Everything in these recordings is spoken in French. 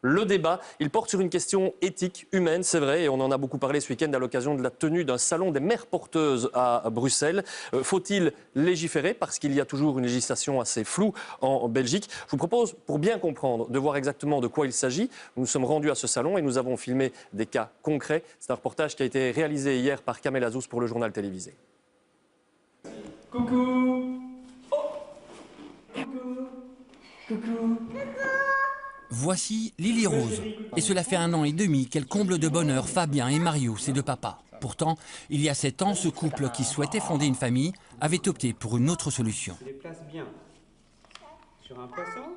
Le débat, il porte sur une question éthique, humaine, c'est vrai, et on en a beaucoup parlé ce week-end à l'occasion de la tenue d'un salon des mères porteuses à Bruxelles. Faut-il légiférer parce qu'il y a toujours une législation assez floue en Belgique? Je vous propose, pour bien comprendre, de voir exactement de quoi il s'agit. Nous nous sommes rendus à ce salon et nous avons filmé des cas concrets. C'est un reportage qui a été réalisé hier par Kamel Azouz pour le journal télévisé. Coucou. Oh. Coucou. Coucou. Voici Lily Rose. Et cela fait 1 an et demi qu'elle comble de bonheur Fabien et Mario, ses 2 papas. Pourtant, il y a 7 ans, ce couple qui souhaitait fonder une famille avait opté pour une autre solution.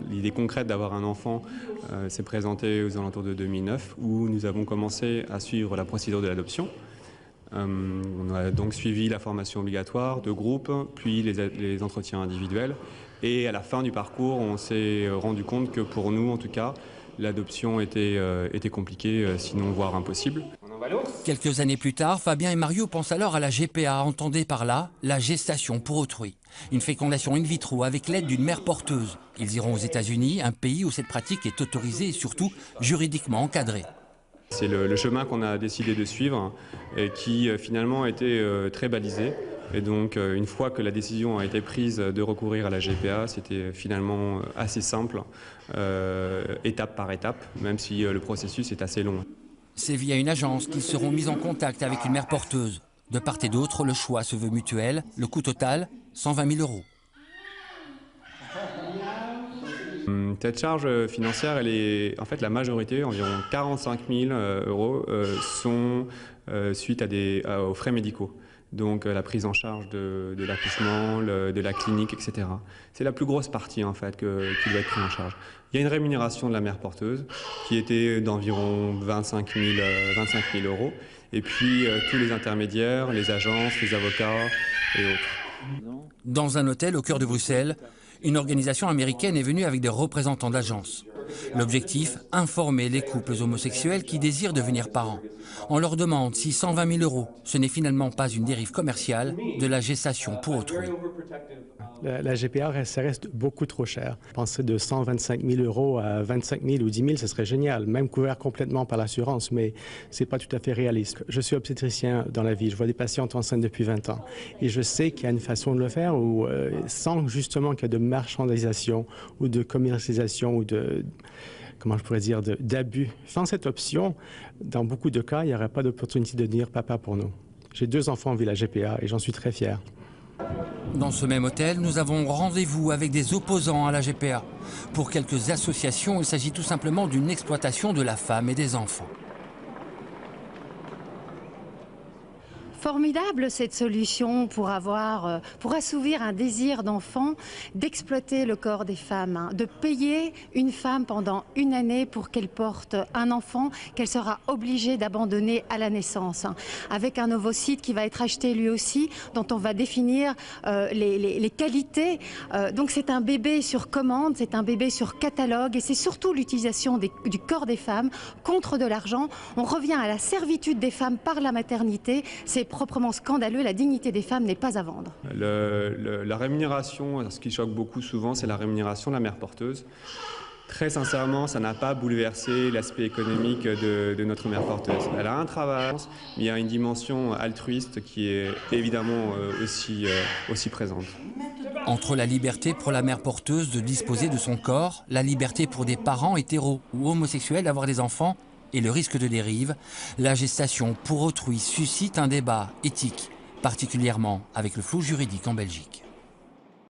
L'idée concrète d'avoir un enfant s'est présentée aux alentours de 2009, où nous avons commencé à suivre la procédure de l'adoption. On a donc suivi la formation obligatoire de groupe, puis les entretiens individuels. Et à la fin du parcours, on s'est rendu compte que pour nous, en tout cas, l'adoption était compliquée, sinon voire impossible. Quelques années plus tard, Fabien et Mario pensent alors à la GPA, entendez par là la gestation pour autrui. Une fécondation in vitro avec l'aide d'une mère porteuse. Ils iront aux États-Unis, un pays où cette pratique est autorisée et surtout juridiquement encadrée. C'est le chemin qu'on a décidé de suivre et qui finalement a été très balisé. Et donc une fois que la décision a été prise de recourir à la GPA, c'était finalement assez simple, étape par étape, même si le processus est assez long. C'est via une agence qu'ils seront mis en contact avec une mère porteuse. De part et d'autre, le choix se veut mutuel. Le coût total, 120 000 €. Cette charge financière, elle est en fait la majorité, environ 45 000 €, sont suite aux frais médicaux. Donc la prise en charge de l'accouchement, de la clinique, etc. C'est la plus grosse partie en fait qui doit être prise en charge. Il y a une rémunération de la mère porteuse qui était d'environ 25 000 €. Et puis tous les intermédiaires, les agences, les avocats et autres. Dans un hôtel au cœur de Bruxelles, une organisation américaine est venue avec des représentants de l'agence. L'objectif, informer les couples homosexuels qui désirent devenir parents. On leur demande si 120 000 €, ce n'est finalement pas une dérive commerciale de la gestation pour autrui. La GPA, ça reste beaucoup trop cher. Penser de 125 000 € à 25 000 ou 10 000, ce serait génial, même couvert complètement par l'assurance, mais ce n'est pas tout à fait réaliste. Je suis obstétricien dans la vie, je vois des patientes enceintes depuis 20 ans. Et je sais qu'il y a une façon de le faire où, sans justement qu'il y ait de marchandisation ou de commercialisation ou de, comment je pourrais dire, d'abus. Sans cette option, dans beaucoup de cas, il n'y aurait pas d'opportunité de devenir papa pour nous. J'ai 2 enfants via la GPA et j'en suis très fier. Dans ce même hôtel, nous avons rendez-vous avec des opposants à la GPA. Pour quelques associations, il s'agit tout simplement d'une exploitation de la femme et des enfants. Formidable cette solution pour assouvir un désir d'enfant, d'exploiter le corps des femmes, de payer une femme pendant 1 année pour qu'elle porte un enfant qu'elle sera obligée d'abandonner à la naissance, avec un ovocyte qui va être acheté lui aussi, dont on va définir les qualités. Donc c'est un bébé sur commande, c'est un bébé sur catalogue et c'est surtout l'utilisation du corps des femmes contre de l'argent. On revient à la servitude des femmes par la maternité. C'est proprement scandaleux, la dignité des femmes n'est pas à vendre. La rémunération, ce qui choque beaucoup souvent, c'est la rémunération de la mère porteuse. Très sincèrement, ça n'a pas bouleversé l'aspect économique de notre mère porteuse. Elle a un travail, mais il y a une dimension altruiste qui est évidemment aussi présente. Entre la liberté pour la mère porteuse de disposer de son corps, la liberté pour des parents hétéros ou homosexuels d'avoir des enfants, et le risque de dérive, la gestation pour autrui suscite un débat éthique, particulièrement avec le flou juridique en Belgique.